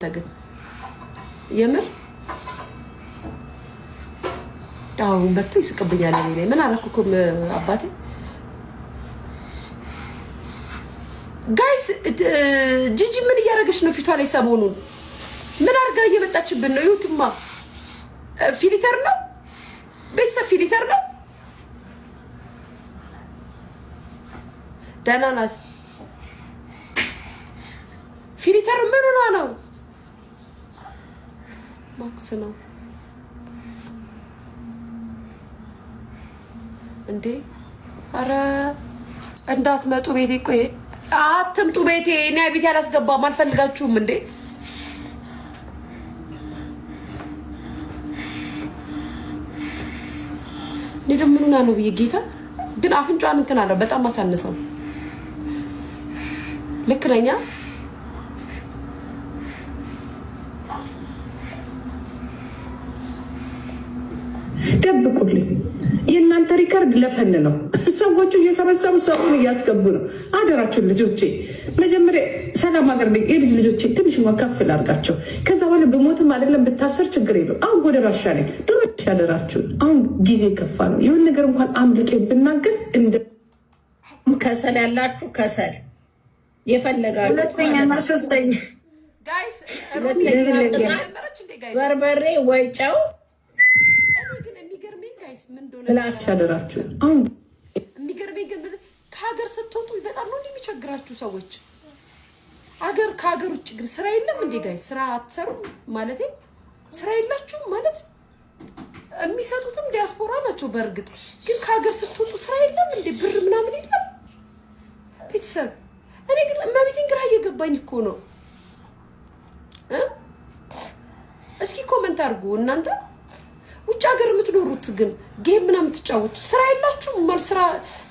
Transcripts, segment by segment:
ተገ የምር አሁን በቶ ይስቅብኛል። እኔ ምን አላልኩም አባቴ። ጋይስ ጂጂ ምን እያደረገች ነው? ፊቷ ላይ ሰሞኑን ምን አድርጋ እየመጣችብን ነው? ይሁትማ ፊሊተር ነው ቤተሰብ፣ ፊሊተር ነው። ደህና ናት። ፊሊተር ምን ሆና ነው? ማክስ ነው እንዴ? አረ እንዳትመጡ ቤቴ። ቆይ አትምጡ ቤቴ። እኔ ቤቴ አላስገባም፣ አልፈልጋችሁም እንዴ? እኔ ደግሞ ምን ነው ብዬ ጌታ ግን አፍንጫን እንትን አለው በጣም አሳነሰው። ልክ ነኝ? ደብቁልኝ። የእናንተ ሪከርድ ለፈን ነው። ሰዎቹ እየሰበሰቡ ሰውን እያስገቡ ነው። አደራችሁን ልጆቼ፣ መጀመሪያ ሰላም ሀገር የልጅ ልጆቼ ትንሽ ከፍ ላድርጋቸው። ከዛ በኋላ ብሞትም አይደለም ብታሰር ችግር የለው። አሁን ወደ ባሻ ነኝ። ድሮች ያደራችሁን። አሁን ጊዜ ከፋ ነው። የሆነ ነገር እንኳን አምልጦ ብናገር እንደ ከሰል ያላችሁ ከሰል የፈለጋችሁ ሁለተኛና ሶስተኛ በርበሬ ወይ ጨው ያደራችሁ። አሁን የሚገርመኝ ግን ከሀገር ስትወጡ በጣም ነው የሚቸግራችሁ ሰዎች። ከሀገር ውጭ ግን ስራ የለም እንዴ ጋይስ? ስራ አትሰሩም ማለት ስራ የላችሁም ማለት? የሚሰጡትም ዲያስፖራ ናቸው። በእርግጥ ግን ከሀገር ስትወጡ ስራ የለም እንዴ? ብር ምናምን የለም ቤተሰብ። እኔ ግን እመቤቴን ግራ እየገባኝ እኮ ነው። እስኪ ኮመንት አድርጉ እናንተ ውጭ ሀገር የምትኖሩት ግን ጌም ምናምን የምትጫወቱ ስራ የላችሁም ማለት? ስራ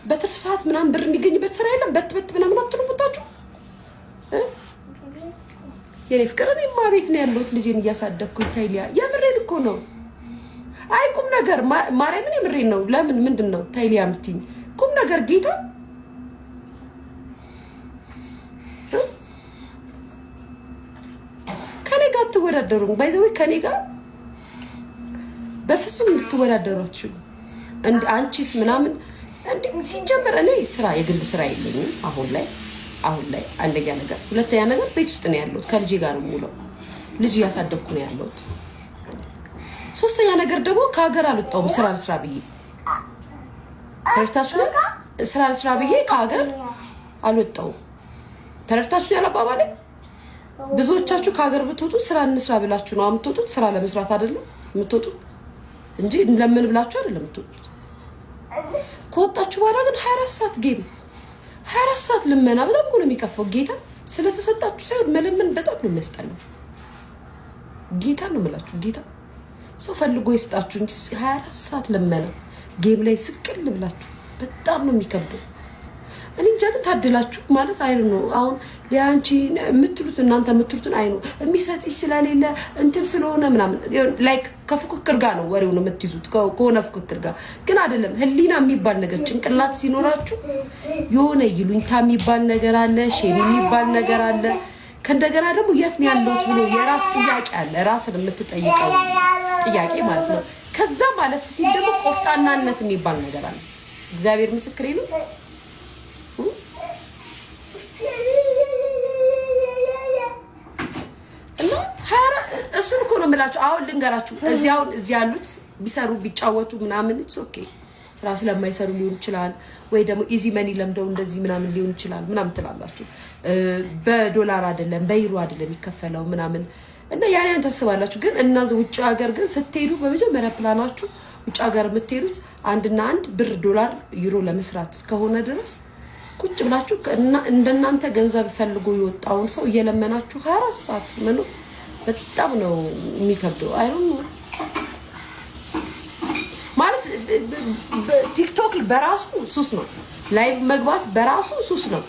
በትርፍ ሰዓት ምናምን ብር የሚገኝበት ስራ የለም? በት ምናምን አትሉታችሁ? የኔ ፍቅር እኔማ ቤት ነው ያለሁት ልጄን እያሳደግኩኝ። ታይሊያ የምሬን እኮ ነው። አይ ቁም ነገር ማርያምን የምሬን ነው። ለምን ምንድን ነው ታይሊያ የምትይኝ? ቁም ነገር ጌታ ከኔ ጋር አትወዳደሩም። ባይዘዌ ከኔ ጋር በፍጹም እንድትወዳደሯችሁ እንደ አንቺስ ምናምን እንዴ። ሲጀመር እኔ ስራ የግል ስራ የለኝም አሁን ላይ አንደኛ ነገር። ሁለተኛ ነገር ቤት ውስጥ ነው ያለሁት፣ ከልጄ ጋር ነው የምውለው፣ ልጅ እያሳደግኩ ነው ያለሁት። ሶስተኛ ነገር ደግሞ ከሀገር አልወጣሁም ስራ ልስራ ብዬ። ተረድታችሁ? ስራ ልስራ ብዬ ከሀገር አልወጣሁም። ተረድታችሁ? ያላባባለ ብዙዎቻችሁ ከሀገር ብትወጡ ስራ እንስራ ብላችሁ ነው የምትወጡት። ስራ ለመስራት አይደለም የምትወጡት እንጂ ለምን ብላችሁ አይደለም የምትወጡት። ከወጣችሁ በኋላ ግን 24 ሰዓት ጌም፣ 24 ሰዓት ልመና በጣም ነው የሚከፋው። ጌታ ስለተሰጣችሁ ሳይሆን መለመን በጣም ነው የሚያስጠላው። ጌታ ነው የምላችሁ። ጌታ ሰው ፈልጎ ይስጣችሁ እንጂ 24 ሰዓት ልመና ጌም ላይ ስቅል ብላችሁ በጣም ነው የሚከብደው። እኔ እንጃ ግን ታድላችሁ ማለት አይኑ ነው። አሁን ያንቺ የምትሉት እናንተ የምትሉትን አይኑ የሚሰጥሽ ስለሌለ እንትን ስለሆነ ምናምን ላይክ ከፉክክር ጋር ነው ወሬው ነው የምትይዙት። ከሆነ ፉክክር ጋር ግን አይደለም። ህሊና የሚባል ነገር ጭንቅላት ሲኖራችሁ የሆነ ይሉኝታ የሚባል ነገር አለ፣ ሼም የሚባል ነገር አለ። ከእንደገና ደግሞ የት ነው ያለሁት ብሎ የራስ ጥያቄ አለ፣ ራስን የምትጠይቀው ጥያቄ ማለት ነው። ከዛ ማለፍ ሲል ደግሞ ቆፍጣናነት የሚባል ነገር አለ። እግዚአብሔር ምስክሬ ነው። እሱን እኮ ነው የምላችሁ። አሁን ልንገራችሁ፣ እዚህ ያሉት ቢሰሩ ቢጫወቱ ምናምን ኦኬ፣ ስራ ስለማይሰሩ ሊሆን ይችላል፣ ወይ ደግሞ ኢዚ መኒ ለምደው እንደዚህ ምናምን ሊሆን ይችላል ምናምን ትላላችሁ። በዶላር አይደለም በዩሮ አይደለም የሚከፈለው ምናምን እና ያን ታስባላችሁ። ግን እናዚ ውጭ ሀገር ግን ስትሄዱ በመጀመሪያ ፕላናችሁ ውጭ ሀገር የምትሄዱት አንድና አንድ ብር ዶላር ዩሮ ለመስራት እስከሆነ ድረስ ቁጭ ብላችሁ እንደናንተ ገንዘብ ፈልጎ የወጣውን ሰው እየለመናችሁ 24 ሰዓት መኖር በጣም ነው የሚከብደው። አይሮን ማለት ቲክቶክ በራሱ ሱስ ነው። ላይቭ መግባት በራሱ ሱስ ነው።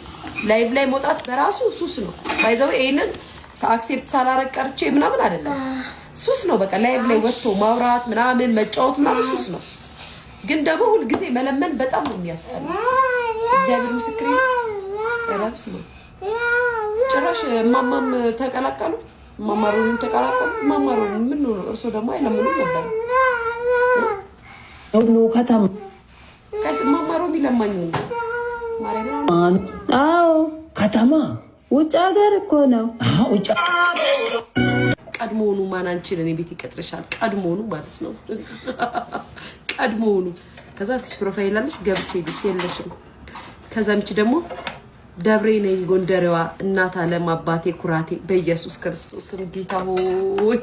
ላይቭ ላይ መውጣት በራሱ ሱስ ነው። ባይዘው ይሄንን አክሴፕት ሳላረግ ቀርቼ ምናምን አይደለም፣ ሱስ ነው። በቃ ላይቭ ላይ ወጥቶ ማውራት ምናምን መጫወት ምናምን ሱስ ነው። ግን ደግሞ ሁሉ ጊዜ መለመን በጣም ነው የሚያስጠላው። እግዚአብሔር ምስክሬ ነው። ረብስ ነው ጭራሽ ማማም ተቀላቀሉ ማማሩን ተቀላቀሉ። ማማሩን ምን ነው እርሶ ደግሞ አይለምኑም ነበር ነው ከተማ ከስ ማማሩን ይለማኝ ነው ማረና አዎ ከተማ ውጭ ሀገር እኮ ነው። ውጭ ቀድሞውኑ ማን አንቺን እኔ ቤት ይቀጥርሻል ቀድሞውኑ ማለት ነው ቀድሞውኑ ከዛ ፕሮፋይል አለሽ ገብቼ ልሽ የለሽም ከዛ ምቺ ደግሞ ደብሬ ነኝ ጎንደሬዋ እናት ዓለም አባቴ ኩራቴ በኢየሱስ ክርስቶስ ስም ጌታ ሆይ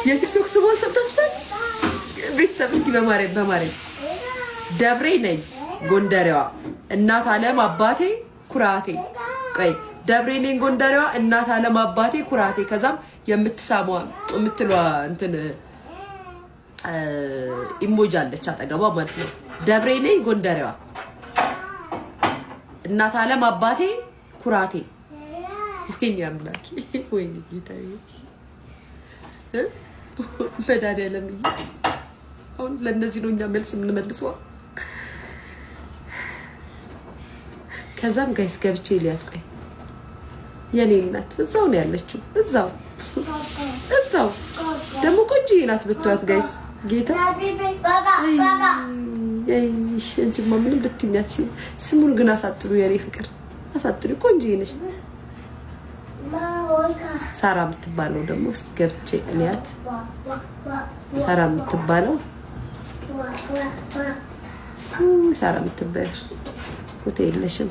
የቲክቶክ ስሞን ሰምታችኋል? ቤተሰብ እስኪ በማርያም ደብሬ ነኝ ጎንደሬዋ እናት ዓለም አባቴ ኩራቴ ቆይ ደብሬ ነኝ ጎንደሬዋ እናት ዓለም አባቴ ኩራቴ ከዛም የምትሳመው የምትሏ እንትን ኢሞጂ አለች አጠገቧ ማለት ነው። ደብሬ ነኝ ጎንደሬዋ እናት ዓለም አባቴ ኩራቴ ወይኔ አምላኬ ወይኔ ጌታዬ መድኃኒዓለም አሁን ለእነዚህ ነው እኛ መልስ የምንመልሰው። ከዛም ጋይስ ገብቼ ሊያት ቆይ የኔ እናት እዛው ነው ያለችው እዛው ደግሞ ቆንጆዬ ናት ብትዋት ጋይስ ጌታ እንጂማ ምንም ልትኛት ስሙን ግን አሳጥሩ የኔ ፍቅር አሳጥሩ ቆንጆዬ ነሽ ሳራ የምትባለው ደግሞ እስኪ ገብቼ እኔያት ሳራ የምትባለው ሳራ የምትባለው ፎቶ የለሽም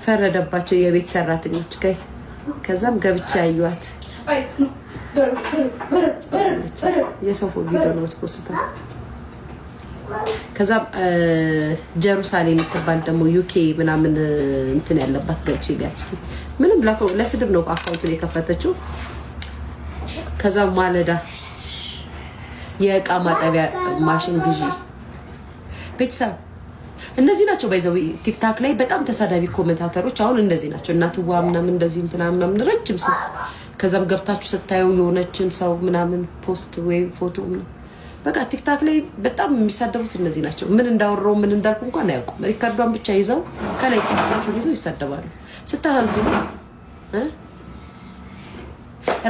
ፈረደባቸው የቤት ሰራተኞች ጋይስ ከዛም ገብቼ አዩዋት የሰው ቪዲዮ ነው ተቆስታ ከዛም ጀሩሳሌም የምትባል ደግሞ ዩኬ ምናምን እንትን ያለባት ገብቼ ሊያስኪ ምንም ለስድብ ነው አካውንቱን የከፈተችው ከዛም ማለዳ የእቃ ማጠቢያ ማሽን ግዢ ቤተሰብ እነዚህ ናቸው ባይዘው ቲክታክ ላይ በጣም ተሳዳቢ ኮሜንታተሮች አሁን እንደዚህ ናቸው እናትዋ ምናምን እንደዚህ እንትና ምናምን ረጅም ሰው ከዛም ገብታችሁ ስታዩ የሆነችን ሰው ምናምን ፖስት ወይ ፎቶ በቃ ቲክታክ ላይ በጣም የሚሳደቡት እነዚህ ናቸው ምን እንዳወራው ምን እንዳልኩ እንኳን አያውቁም ሪካርዷን ብቻ ይዘው ከላይ ጽፋቸውን ይዘው ይሳደባሉ ስታዛዙ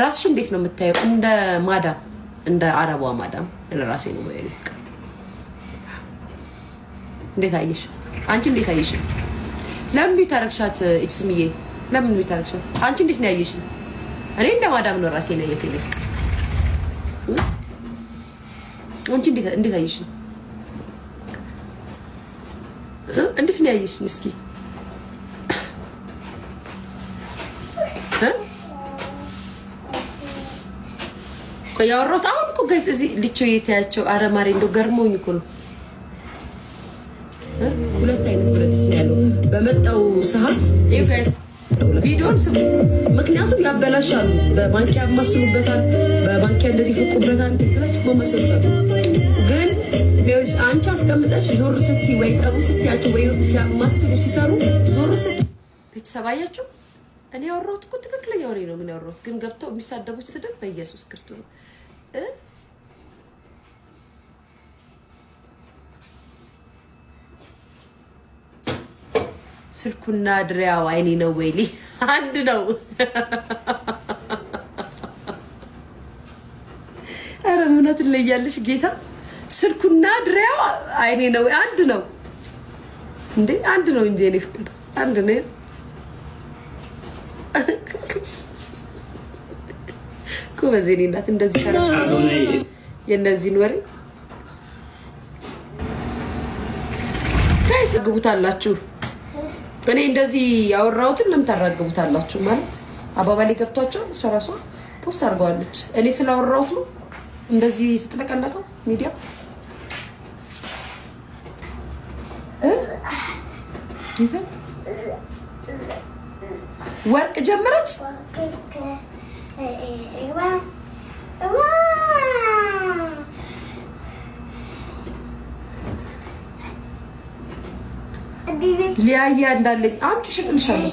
ራስሽ እንዴት ነው የምታየው እንደ ማዳም እንደ አረቧ ማዳም ለራሴ ነው ወይ እንዴት አየሽ አንቺ እንዴት አየሽ ለምን ቢታረክሻት ኢክስሚዬ ለምን ቢታረክሻት አንቺ እንዴት ነው ያየሽ እኔ እንደ ማዳም ነው ራሴ ነው የትልቅ አንቺ እንዴት አየሽ እንዴት ነው ያየሽ እስኪ ቆይ ያወራሁት አሁን እኮ ጋይስ እዚህ ልቾ የታያቸው አረማሪ እንደው ገርሞኝ እኮ ነው ሁለት አይነት ብረድስ ነው ያለው በመጣው ሰዓት ጋይስ ቪዲዮን ስሙ ምክንያቱም ያበላሻሉ በማንኪያ ያማስሉበታል በማንኪያ እንደዚህ ፍቁበታል ፕላስቲክ በማሰልጣት ግን ቢሆን አንቺ አስቀምጠሽ ዞር ስትይ ወይ ቀሩ ስትያቸው ወይ ሲያማስሉ ሲሰሩ ዞር ስትይ ቤተሰብ አያችሁ እኔ ያወራሁት እኮ ትክክለኛ ወሬ ነው ምን ያወራሁት ግን ገብተው የሚሳደቡት ስድብ በኢየሱስ ክርስቶስ ስልኩና ድሪያው አይኔ ነው ወይሊ አንድ ነው አረ ምናት ለያለሽ ጌታ ስልኩና ድሪያው አይኔ ነው አንድ ነው እንዴ አንድ ነው እንጂ እኔ ፍቅር አንድ ነው ኮበዘኔ እናት እንደዚህ ከራስ የነዚህን ወሬ ታይስግቡታላችሁ እኔ እንደዚህ ያወራሁትን ለምን ታራግቡታላችሁ ማለት አባባሌ ገብቷቸው እሷ ራሷ ፖስት አድርገዋለች እኔ ስላወራሁት ነው እንደዚህ ስትለቀለቀው ሚዲያ ጌታ ወርቅ ጀመረች ሊያያ እንዳለኝ አምጪ እሸጥልሻለሁ